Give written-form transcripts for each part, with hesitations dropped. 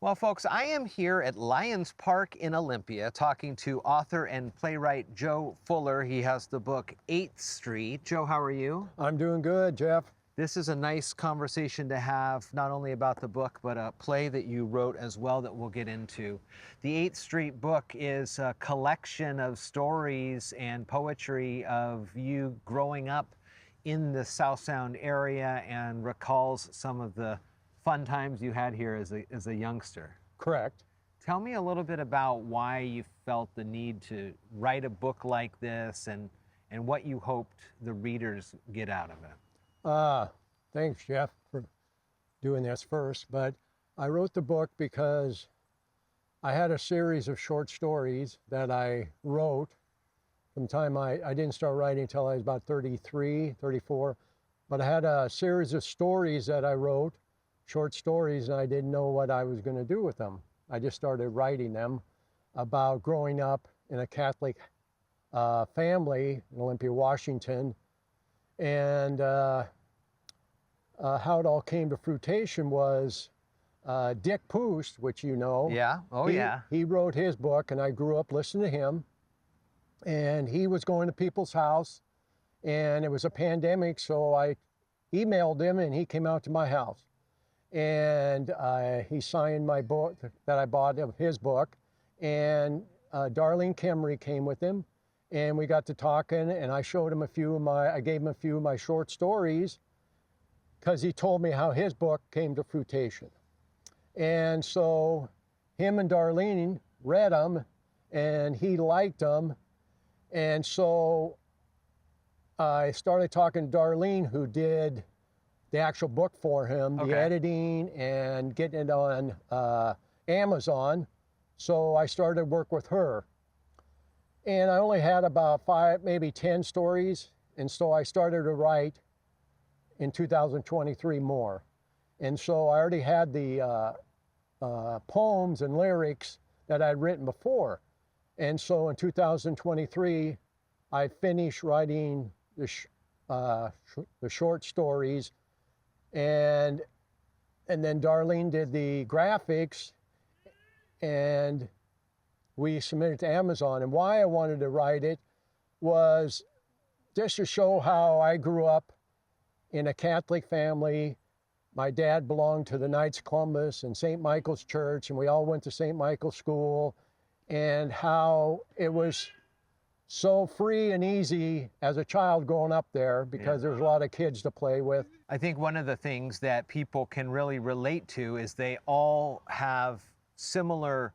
Well, folks, I am here at Lions Park in Olympia talking to author and playwright Joe Fuller. He has the book 8th Street. Joe, how are you? I'm doing good, Jeff. This is a nice conversation to have, not only about the book, but a play that you wrote as well that we'll get into. The 8th Street book is a collection of stories and poetry of you growing up in the South Sound area and recalls some of the fun times you had here as a youngster. Correct. Tell me a little bit about why you felt the need to write a book like this and what you hoped the readers get out of it. Thanks, Jeff, for doing this first. But I wrote the book because I had a series of short stories that I wrote from the time I didn't start writing until I was about 33, 34. But I had a series of stories that I wrote, short stories, and I didn't know what I was going to do with them. I just started writing them about growing up in a Catholic family in Olympia, Washington, and how it all came to fruition was Dick Pust, which you know. Yeah, yeah. He wrote his book, and I grew up listening to him, and he was going to people's house, and it was a pandemic, so I emailed him, and he came out to my house. And he signed my book that I bought of his book, and Darlene Kemery came with him, and we got to talking, and I showed him I gave him a few of my short stories, because he told me how his book came to fruition. And so him and Darlene read them, and he liked them, and so I started talking to Darlene, who did the actual book for him, the editing and getting it on Amazon. So I started work with her. And I only had about 5, maybe 10 stories. And so I started to write in 2023 more. And so I already had the poems and lyrics that I'd written before. And so in 2023, I finished writing the short stories. And then Darlene did the graphics, and we submitted to Amazon. And why I wanted to write it was just to show how I grew up in a Catholic family. My dad belonged to the Knights of Columbus and St. Michael's Church, and we all went to St. Michael's School, and how it was so free and easy as a child growing up there, because there's a lot of kids to play with. I think one of the things that people can really relate to is they all have similar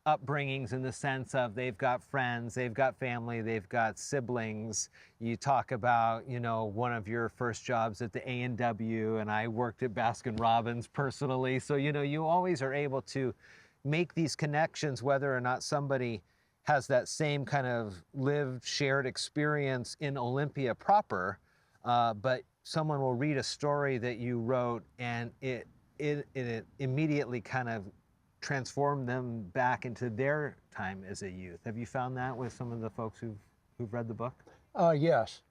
upbringings in the sense of they've got friends, they've got family, they've got siblings. You talk about, you know, one of your first jobs at the A&W, and I worked at Baskin-Robbins personally. So, you know, you always are able to make these connections, whether or not somebody has that same kind of lived, shared experience in Olympia proper, but someone will read a story that you wrote and it immediately kind of transformed them back into their time as a youth. Have you found that with some of the folks who've read the book? Yes,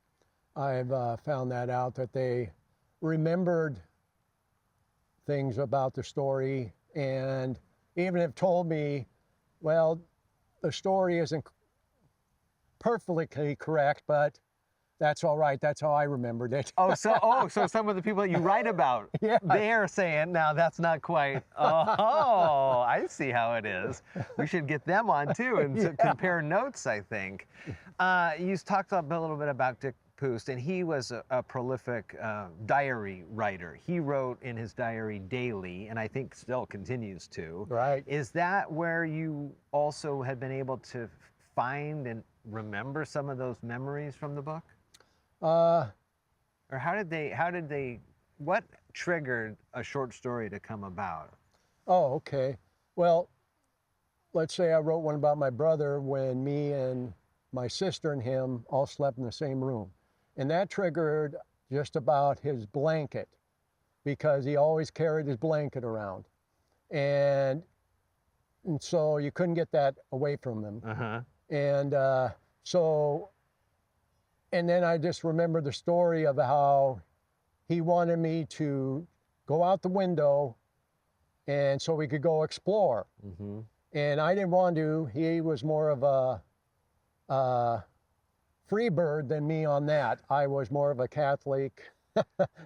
I've found that out, that they remembered things about the story, and even have told me, well, the story isn't perfectly correct, but that's all right. That's how I remembered it. So some of the people that you write about, they're saying, now that's not quite, I see how it is. We should get them on too and compare notes, I think. You talked a little bit about Dick Pust, and he was a prolific diary writer. He wrote in his diary daily, and I think still continues to. Right. Is that where you also had been able to find and remember some of those memories from the book? Or what triggered a short story to come about? Oh, okay. Well, let's say I wrote one about my brother when me and my sister and him all slept in the same room. And that triggered just about his blanket, because he always carried his blanket around. And so you couldn't get that away from him. And and then I just remember the story of how he wanted me to go out the window and so we could go explore. And I didn't want to. He was more of a free bird than me on that. I was more of a Catholic.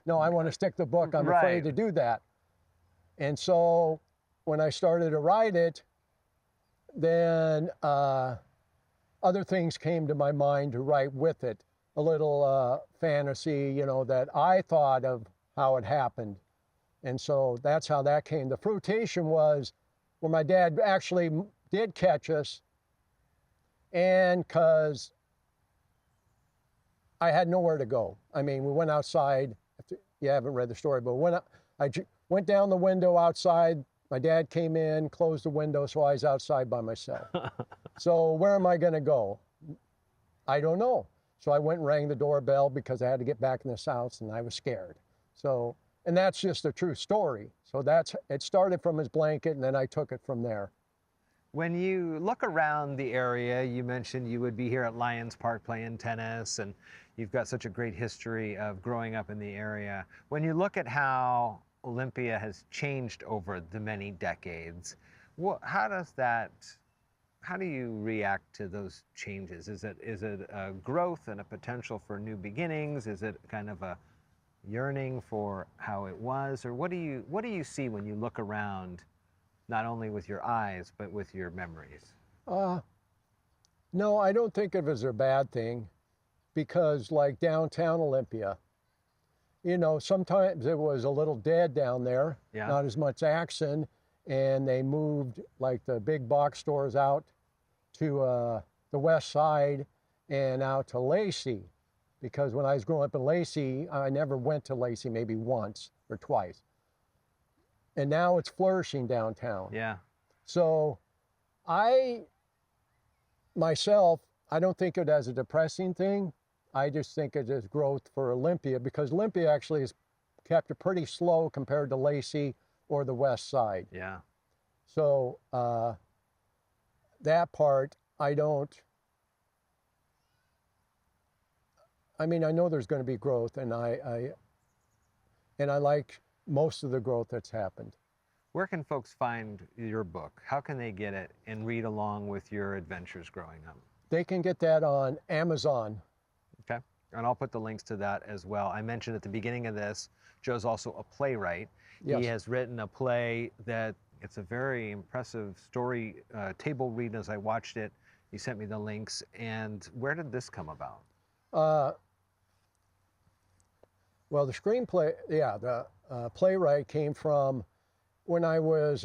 No, I want to stick to the book. I'm afraid to do that. And so when I started to write it, then other things came to my mind to write with it. A little fantasy, you know, that I thought of how it happened. And so that's how that came. The fruitation was when my dad actually did catch us, and because I had nowhere to go. I mean, we went outside. You haven't read the story, but I went down the window outside. My dad came in, closed the window, so I was outside by myself. So where am I going to go? I don't know. So I went and rang the doorbell because I had to get back in this house, and I was scared. So, and that's just a true story. So it started from his blanket, and then I took it from there. When you look around the area, you mentioned you would be here at Lions Park playing tennis, and you've got such a great history of growing up in the area. When you look at how Olympia has changed over the many decades, how do you react to those changes? Is it a growth and a potential for new beginnings? Is it kind of a yearning for how it was? Or what do you see when you look around, not only with your eyes, but with your memories? No, I don't think of it as a bad thing, because like downtown Olympia, you know, sometimes it was a little dead down there, not as much action, and they moved like the big box stores out to the west side and out to Lacey, because when I was growing up in Lacey, I never went to Lacey, maybe once or twice. And now it's flourishing downtown. Yeah. So myself, I don't think of it as a depressing thing. I just think it is growth for Olympia, because Olympia actually has kept it pretty slow compared to Lacey or the west side. Yeah. So that part, I mean, I know there's going to be growth, and I like most of the growth that's happened. Where can folks find your book? How can they get it and read along with your adventures growing up? They can get that on Amazon. Okay. And I'll put the links to that as well. I mentioned at the beginning of this, Joe's also a playwright. Yes. He has written a play that it's a very impressive story, table read as I watched it. You sent me the links. And where did this come about? Well, the screenplay, the Playwright came from when I was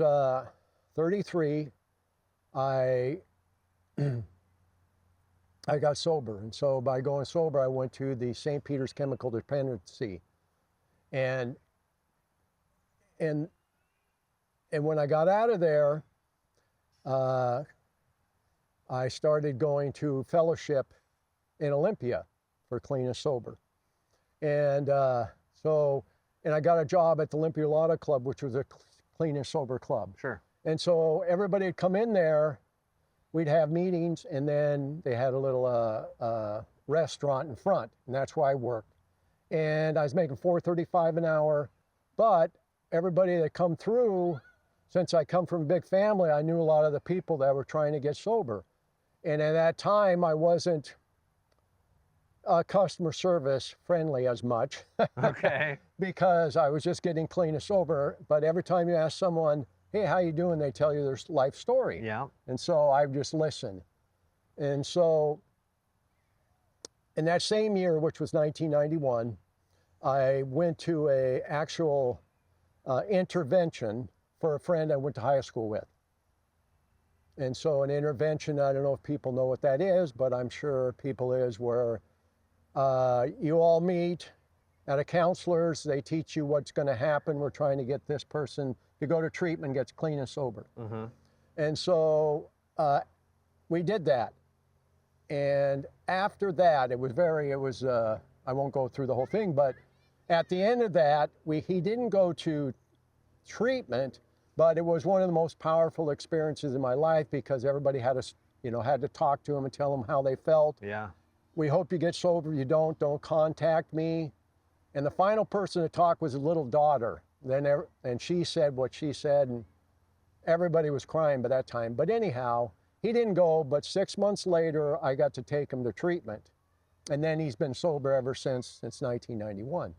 33. I got sober, and so by going sober, I went to the St. Peter's Chemical Dependency, and when I got out of there, I started going to fellowship in Olympia for clean and sober, and and I got a job at the Olympia Lotto Club, which was a clean and sober club. Sure. And so everybody would come in there. We'd have meetings, and then they had a little restaurant in front, and that's where I worked. And I was making $4.35 an hour, but everybody that come through, since I come from a big family, I knew a lot of the people that were trying to get sober. And at that time, I wasn't customer service friendly as much. Okay. Because I was just getting clean and sober. But every time you ask someone, hey, how you doing? They tell you their life story. Yeah. And so I just listened. And so in that same year, which was 1991, I went to a actual intervention for a friend I went to high school with. And so an intervention, I don't know if people know what that is, but I'm sure people is where you all meet at a counselor's, they teach you what's going to happen. We're trying to get this person to go to treatment, gets clean and sober. Mm-hmm. And so we did that. And after that, it was I won't go through the whole thing, but at the end of that, he didn't go to treatment, but it was one of the most powerful experiences in my life, because everybody had to talk to him and tell him how they felt. Yeah. We hope you get sober. You don't contact me. And the final person to talk was his little daughter. And she said what she said, and everybody was crying by that time. But anyhow, he didn't go, but 6 months later, I got to take him to treatment. And then he's been sober ever since 1991.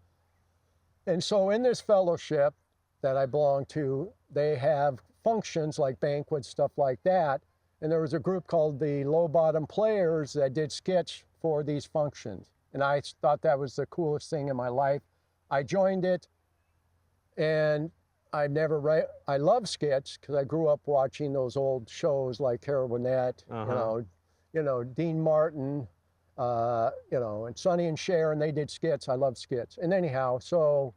And so in this fellowship that I belong to, they have functions like banquets, stuff like that. And there was a group called the Low Bottom Players that did skits for these functions. And I thought that was the coolest thing in my life. I joined it, and I love skits because I grew up watching those old shows like Carol Burnett, Dean Martin, and Sonny and Cher, and they did skits. I love skits. And anyhow, so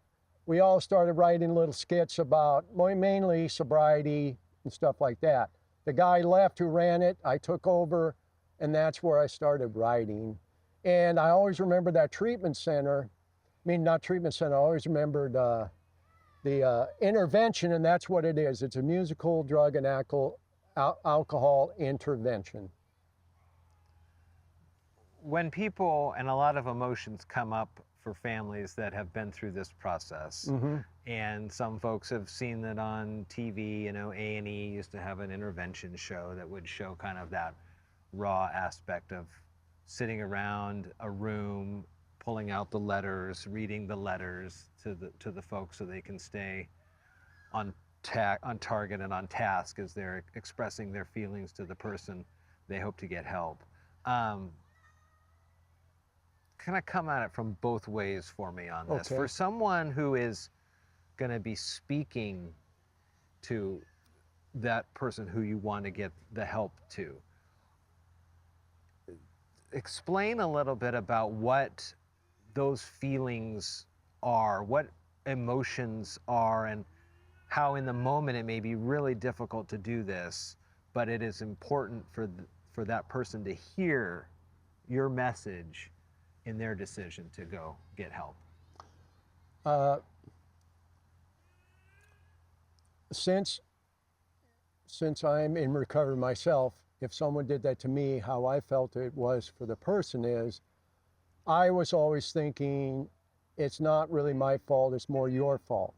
we all started writing little skits about mainly sobriety and stuff like that. The guy left who ran it, I took over, and that's where I started writing. And I always remember that treatment center. I mean, not treatment center, I always remembered the intervention, and that's what it is. It's a musical, drug, and alcohol intervention. When people, and a lot of emotions come up for families that have been through this process, and some folks have seen it on TV. A&E used to have an intervention show that would show kind of that raw aspect of sitting around a room, pulling out the letters, reading the letters to the folks so they can stay on target and on task as they're expressing their feelings to the person they hope to get help. Kind of come at it from both ways for me on this. Okay. For someone who is going to be speaking to that person who you want to get the help to, explain a little bit about what those feelings are, what emotions are, and how in the moment it may be really difficult to do this, but it is important for that person to hear your message in their decision to go get help. Since I'm in recovery myself, if someone did that to me, how I felt it was for the person is, I was always thinking, it's not really my fault, it's more your fault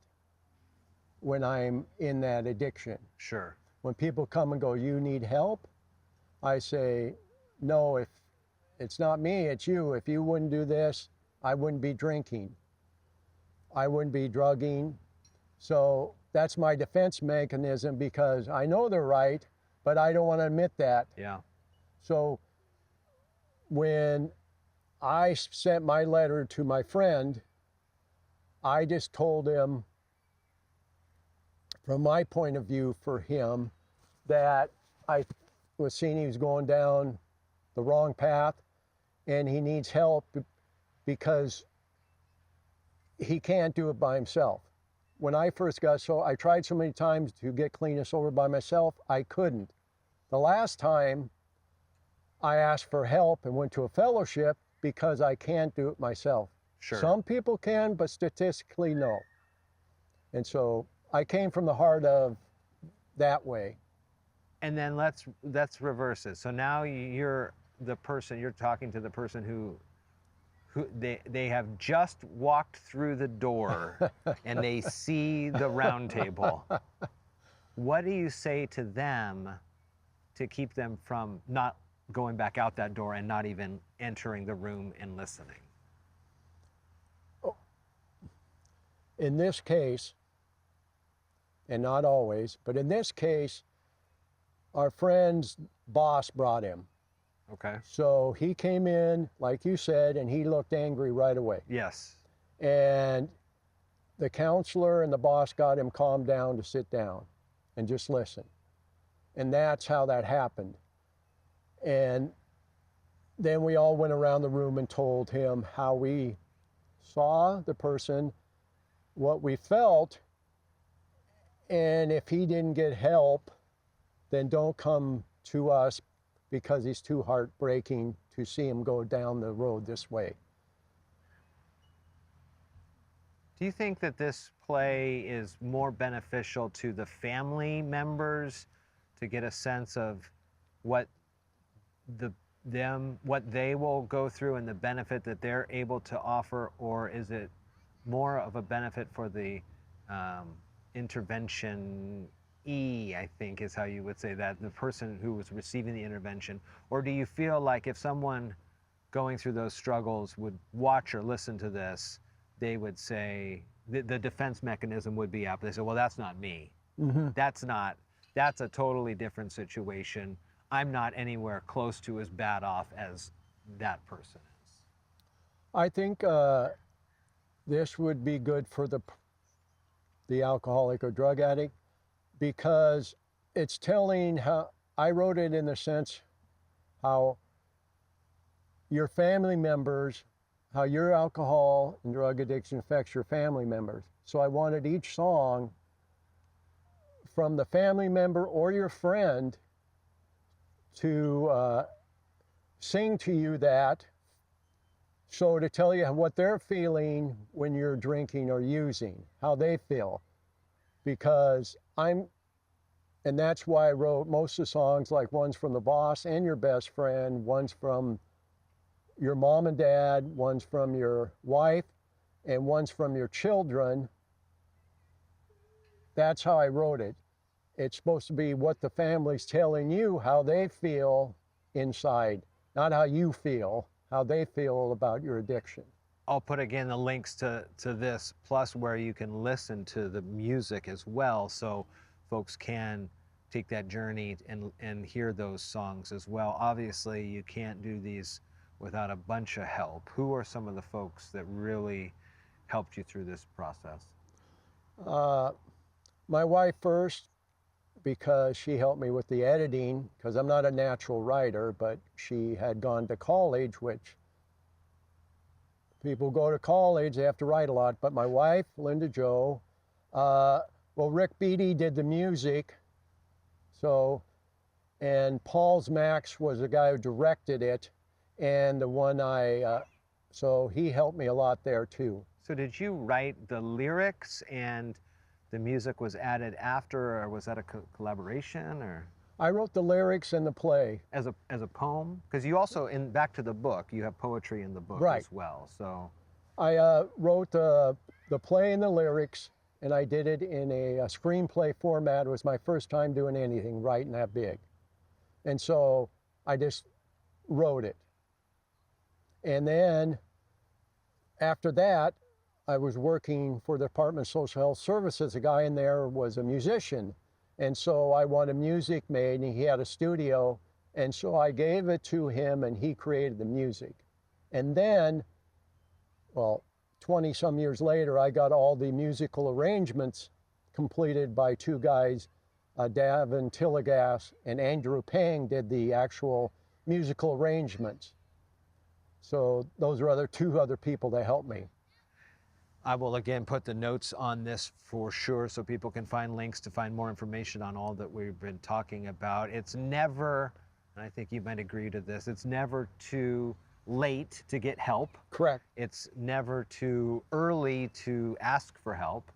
when I'm in that addiction. Sure. When people come and go, you need help? I say, no, if it's not me, it's you. If you wouldn't do this, I wouldn't be drinking. I wouldn't be drugging. So that's my defense mechanism, because I know they're right, but I don't want to admit that. Yeah. So when I sent my letter to my friend, I just told him, from my point of view for him, that I was seeing he was going down the wrong path and he needs help because he can't do it by himself. When I first got I tried so many times to get clean and sober by myself, I couldn't. The last time I asked for help and went to a fellowship because I can't do it myself. Sure. Some people can, but statistically, no. And so I came from the heart of that way. And then let's reverse it. So now you're talking to the person who they have just walked through the door and they see the round table. What do you say to them to keep them from not going back out that door and not even entering the room and listening? In this case, and not always, but in this case, our friend's boss brought him. Okay. So he came in, like you said, and he looked angry right away. Yes. And the counselor and the boss got him calmed down to sit down and just listen. And that's how that happened. And then we all went around the room and told him how we saw the person, what we felt, and if he didn't get help, then don't come to us, because he's too heartbreaking to see him go down the road this way. Do you think that this play is more beneficial to the family members to get a sense of what they will go through and the benefit that they're able to offer, or is it more of a benefit for the intervention I think is how you would say that, the person who was receiving the intervention? Or do you feel like if someone going through those struggles would watch or listen to this, they would say, the defense mechanism would be up. They say, well, that's not me. That's a totally different situation. I'm not anywhere close to as bad off as that person is. I think this would be good for the alcoholic or drug addict, because it's telling how, I wrote it in the sense how your family members, how your alcohol and drug addiction affects your family members. So I wanted each song from the family member or your friend to sing to you that, so to tell you what they're feeling when you're drinking or using, how they feel. Because and that's why I wrote most of the songs, like one's from the boss and your best friend, one's from your mom and dad, one's from your wife, and one's from your children. That's how I wrote it. It's supposed to be what the family's telling you, how they feel inside, not how you feel, how they feel about your addiction. I'll put again the links to this, plus where you can listen to the music as well, so folks can take that journey and hear those songs as well. Obviously, you can't do these without a bunch of help. Who are some of the folks that really helped you through this process? My wife first, because she helped me with the editing, because I'm not a natural writer, but she had gone to college, which people go to college, they have to write a lot. But my wife, Linda Jo, Rick Beatty did the music, and Paul's Max was the guy who directed it, and the one so he helped me a lot there too. So did you write the lyrics and the music was added after, or was that a collaboration, or? I wrote the lyrics and the play. As a poem? Because you also, back to the book, you have poetry in the book right. as well, so. I wrote the play and the lyrics, and I did it in a screenplay format. It was my first time doing anything writing that big. And so I just wrote it. And then after that, I was working for the Department of Social Health Services. A guy in there was a musician. And so I wanted music made, and he had a studio. And so I gave it to him, and he created the music. And then, 20 some years later, I got all the musical arrangements completed by two guys, Davin Tillegas and Andrew Pang did the actual musical arrangements. So those are two other people that helped me. I will again put the notes on this for sure, so people can find links to find more information on all that we've been talking about. It's never, and I think you might agree to this, it's never too late to get help. Correct. It's never too early to ask for help.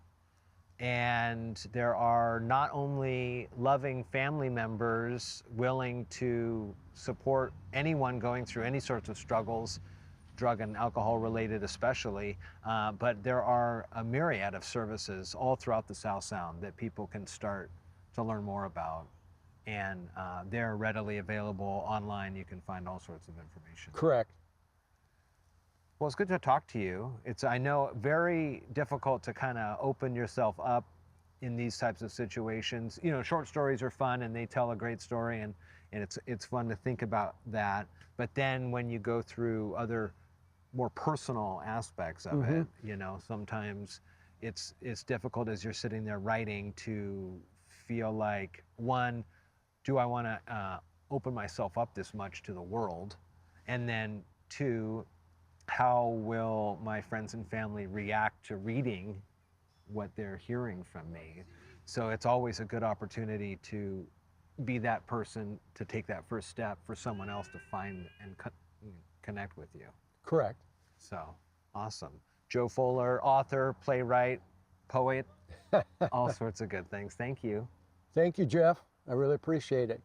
And there are not only loving family members willing to support anyone going through any sorts of struggles, drug and alcohol related especially, but there are a myriad of services all throughout the South Sound that people can start to learn more about. And they're readily available online. You can find all sorts of information. Correct. Well, it's good to talk to you. It's, I know, very difficult to kind of open yourself up in these types of situations. You know, short stories are fun and they tell a great story, and it's fun to think about that. But then when you go through other more personal aspects of it, you know, sometimes it's difficult as you're sitting there writing to feel like, one, do I want to open myself up this much to the world? And then two, how will my friends and family react to reading what they're hearing from me? So it's always a good opportunity to be that person, to take that first step for someone else to find and connect with you. Correct. So, awesome. Joe Fuller, author, playwright, poet, all sorts of good things. Thank you. Thank you, Jeff. I really appreciate it.